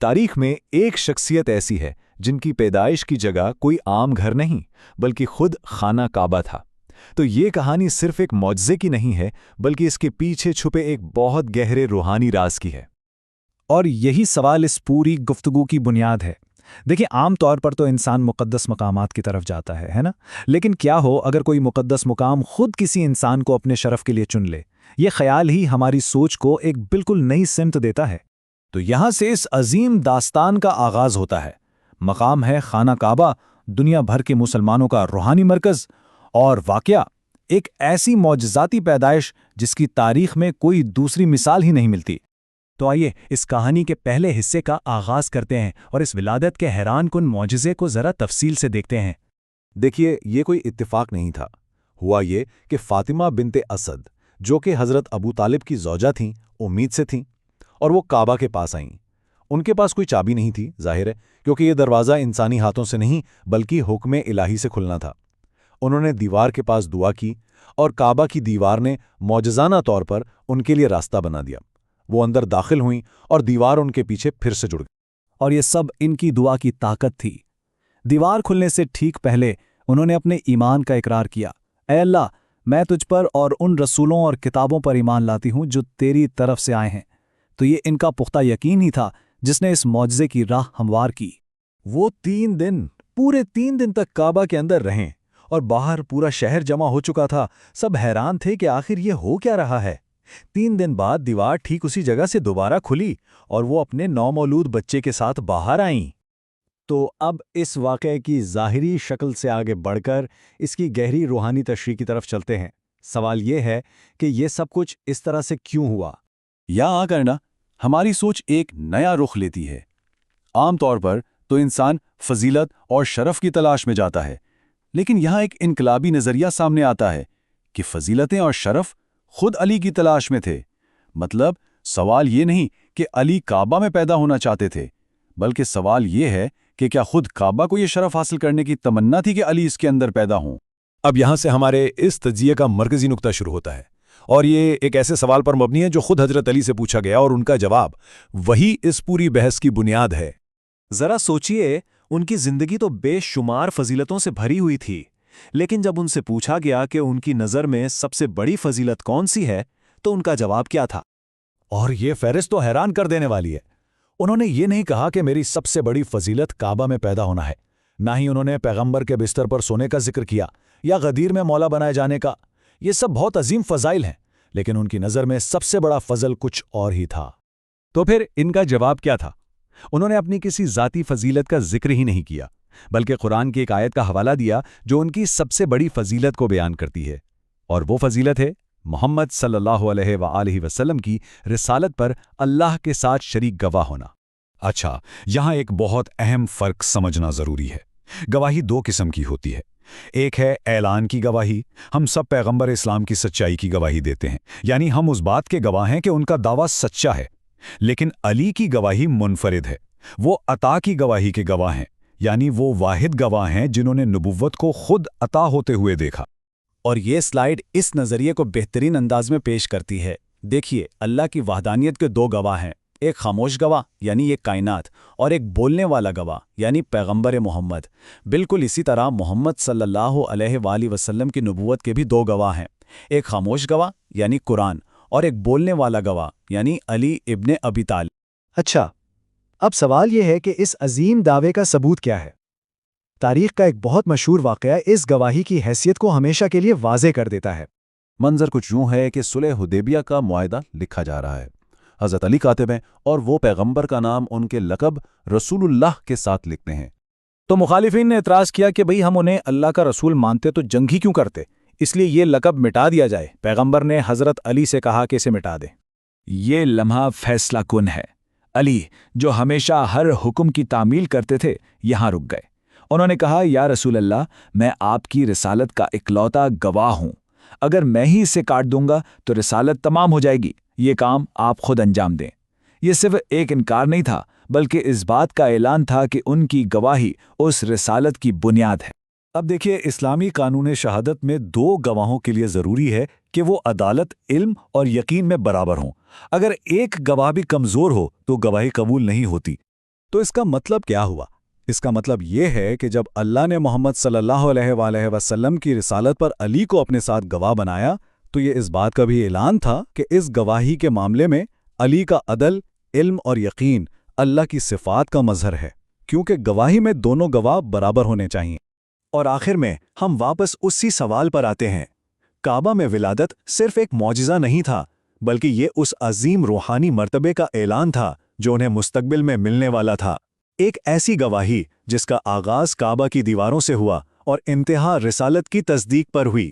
तारीख में एक शख्सियत ऐसी है जिनकी पैदाइश की जगह कोई आम घर नहीं बल्कि खुद खाना काबा था। तो ये कहानी सिर्फ एक मौजज़े की नहीं है बल्कि इसके पीछे छुपे एक बहुत गहरे रूहानी राज की है। और यही सवाल इस पूरी गुफ्तगू की बुनियाद है। देखिए, आम तौर पर तो इंसान मुक़द्दस मकामात की तरफ जाता है ना? लेकिन क्या हो अगर कोई मुक़द्दस मुकाम खुद किसी इंसान को अपने शरफ के लिए चुन ले? ये ख्याल ही हमारी सोच को एक बिल्कुल नई सिमत देता है। तो यहाँ से इस अजीम दास्तान का आगाज़ होता है। मकाम है खाना काबा, दुनिया भर के मुसलमानों का रूहानी मरकज़, और वाक़या एक ऐसी मौजज़ाती पैदाइश जिसकी तारीख में कोई दूसरी मिसाल ही नहीं मिलती। तो आइए इस कहानी के पहले हिस्से का आगाज़ करते हैं और इस विलादत के हैरान कुन मौजज़े को ज़रा तफसील से देखते हैं। देखिए, ये कोई इत्तिफाक नहीं था। हुआ ये कि फ़ातिमा बिनते असद, जो कि हज़रत अबू तालिब की ज़ौजा थीं, उम्मीद से थीं और वो काबा के पास आईं। उनके पास कोई चाबी नहीं थी, ज़ाहिर है, क्योंकि ये दरवाज़ा इंसानी हाथों से नहीं बल्कि हुक्म इलाही से खुलना था। उन्होंने दीवार के पास दुआ की और काबा की दीवार ने मौजज़ाना तौर पर उनके लिए रास्ता बना दिया। वो अंदर दाखिल हुईं और दीवार उनके पीछे फिर से जुड़ गई। और ये सब इनकी दुआ की ताकत थी। दीवार खुलने से ठीक पहले उन्होंने अपने ईमान का इकरार किया। ऐ अल्लाह, मैं तुझ पर और उन रसूलों और किताबों पर ईमान लाती हूँ जो तेरी तरफ से आए हैं। तो ये इनका पुख्ता यकीन ही था जिसने इस मौजज़े की राह हमवार की। वो पूरे 3 दिन तक काबा के अंदर रहें और बाहर पूरा शहर जमा हो चुका था। सब हैरान थे कि आखिर ये हो क्या रहा है। 3 दिन बाद दीवार ठीक उसी जगह से दोबारा खुली और वो अपने नौमौलूद बच्चे के साथ बाहर आईं। तो अब इस वाक़े की ज़ाहिरी शक्ल से आगे बढ़कर इसकी गहरी रूहानी तशरीह की तरफ चलते हैं। सवाल ये है कि ये सब कुछ इस तरह से क्यों हुआ? यहाँ आकर ना हमारी सोच एक नया रुख लेती है। आम तौर पर तो इंसान फजीलत और शरफ की तलाश में जाता है, लेकिन यहाँ एक इनकलाबी नज़रिया सामने आता है कि फजीलतें और शरफ खुद अली की तलाश में थे। मतलब सवाल ये नहीं कि अली काबा में पैदा होना चाहते थे, बल्कि सवाल ये है कि क्या खुद काबा को ये शरफ हासिल करने की तमन्ना थी कि अली इसके अंदर पैदा हों। अब यहाँ से हमारे इस तज्जिये का मरकज़ी नुक्ता शुरू होता है, और ये एक ऐसे सवाल पर मबनी है जो खुद हजरत अली से पूछा गया और उनका जवाब वही इस पूरी बहस की बुनियाद है। ज़रा सोचिए, उनकी ज़िंदगी तो बेशुमार फजीलतों से भरी हुई थी, लेकिन जब उनसे पूछा गया कि उनकी नज़र में सबसे बड़ी फजीलत कौन सी है, तो उनका जवाब क्या था? और ये फहरिस्त तो हैरान कर देने वाली है। उन्होंने ये नहीं कहा कि मेरी सबसे बड़ी फजीलत काबा में पैदा होना है, ना ही उन्होंने पैगंबर के बिस्तर पर सोने का जिक्र किया या गदीर में मौला बनाए जाने का। ये सब बहुत अजीम फ़ज़ाइल हैं, लेकिन उनकी नज़र में सबसे बड़ा फ़ज़ल कुछ और ही था। तो फिर इनका जवाब क्या था? उन्होंने अपनी किसी ज़ाती फ़जीलत का जिक्र ही नहीं किया, बल्कि कुरान की एक आयत का हवाला दिया जो उनकी सबसे बड़ी फ़जीलत को बयान करती है, और वो फ़जीलत है मोहम्मद सल्लल्लाहु अलैहि वसल्लम की रिसालत पर अल्लाह के साथ शरीक गवाह होना। अच्छा, यहाँ एक बहुत अहम फ़र्क समझना ज़रूरी है। गवाही 2 किस्म की होती है। एक है ऐलान की गवाही। हम सब पैगंबर इस्लाम की सच्चाई की गवाही देते हैं, यानी हम उस बात के गवाह हैं कि उनका दावा सच्चा है। लेकिन अली की गवाही मुनफरिद है। वो अता की गवाही के गवाह हैं, यानी वो वाहिद गवाह हैं जिन्होंने नबुव्वत को खुद अता होते हुए देखा। और ये स्लाइड इस नज़रिए को बेहतरीन अंदाज में पेश करती है। देखिए, अल्लाह की वहदानियत के 2 गवाह हैं, एक खामोश गवाह यानी ये कायनात, और एक बोलने वाला गवाह यानी पैगंबर मोहम्मद। बिल्कुल इसी तरह मोहम्मद सल्लल्लाहु अलैहि वसल्लम की नबुव्वत के भी 2 गवाह हैं, एक खामोश गवाह यानी कुरान और एक बोलने वाला गवाह यानी अली इब्ने अबी तालिब। अच्छा, अब सवाल यह है कि इस अजीम दावे का सबूत क्या है? तारीख का एक बहुत मशहूर वाक़या इस गवाही की हैसियत को हमेशा के लिए वाज़े कर देता है। मंजर कुछ यूं है कि सुलह हुदैबिया का मुआहदा लिखा जा रहा है। हज़रत अली कातिब हैं और वो पैगंबर का नाम उनके लक़ब रसूलुल्लाह के साथ लिखते हैं। तो मुखालिफिन ने एतराज़ किया कि भाई हम उन्हें अल्लाह का रसूल मानते तो जंग ही क्यों करते, इसलिए ये लक़ब मिटा दिया जाए। पैगंबर ने हज़रत अली से कहा कि इसे मिटा दें। ये लम्हा फैसला कुन है। अली, जो हमेशा हर हुक्म की तामील करते थे, यहाँ रुक गए। उन्होंने कहा, या रसूल अल्लाह, मैं आपकी रिसालत का इकलौता गवाह हूँ। अगर मैं ही इसे काट दूंगा तो रिसालत तमाम हो जाएगी। ये काम आप खुद अंजाम दें। ये सिर्फ एक इनकार नहीं था, बल्कि इस बात का ऐलान था कि उनकी गवाही उस रिसालत की बुनियाद है। अब देखिए, इस्लामी कानून शहादत में 2 गवाहों के लिए ज़रूरी है कि वो अदालत, इल्म और यकीन में बराबर हों। अगर एक गवाह भी कमज़ोर हो तो गवाही कबूल नहीं होती। تو اس کا مطلب کیا ہوا؟ اس کا مطلب یہ ہے کہ جب اللہ نے محمد صلی اللہ علیہ وآلہ وسلم کی رسالت پر علی کو اپنے ساتھ گواہ بنایا تو یہ اس بات کا بھی اعلان تھا کہ اس گواہی کے معاملے میں علی کا عدل، علم اور یقین اللہ کی صفات کا مظہر ہے، کیونکہ گواہی میں دونوں گواہ برابر ہونے چاہیے۔ اور آخر میں ہم واپس اسی سوال پر آتے ہیں، کعبہ میں ولادت صرف ایک معجزہ نہیں تھا، بلکہ یہ اس عظیم روحانی مرتبے کا اعلان تھا جو انہیں مستقبل میں ملنے والا تھا، ایک ایسی گواہی جس کا آغاز کعبہ کی دیواروں سے ہوا اور انتہا رسالت کی تصدیق پر ہوئی۔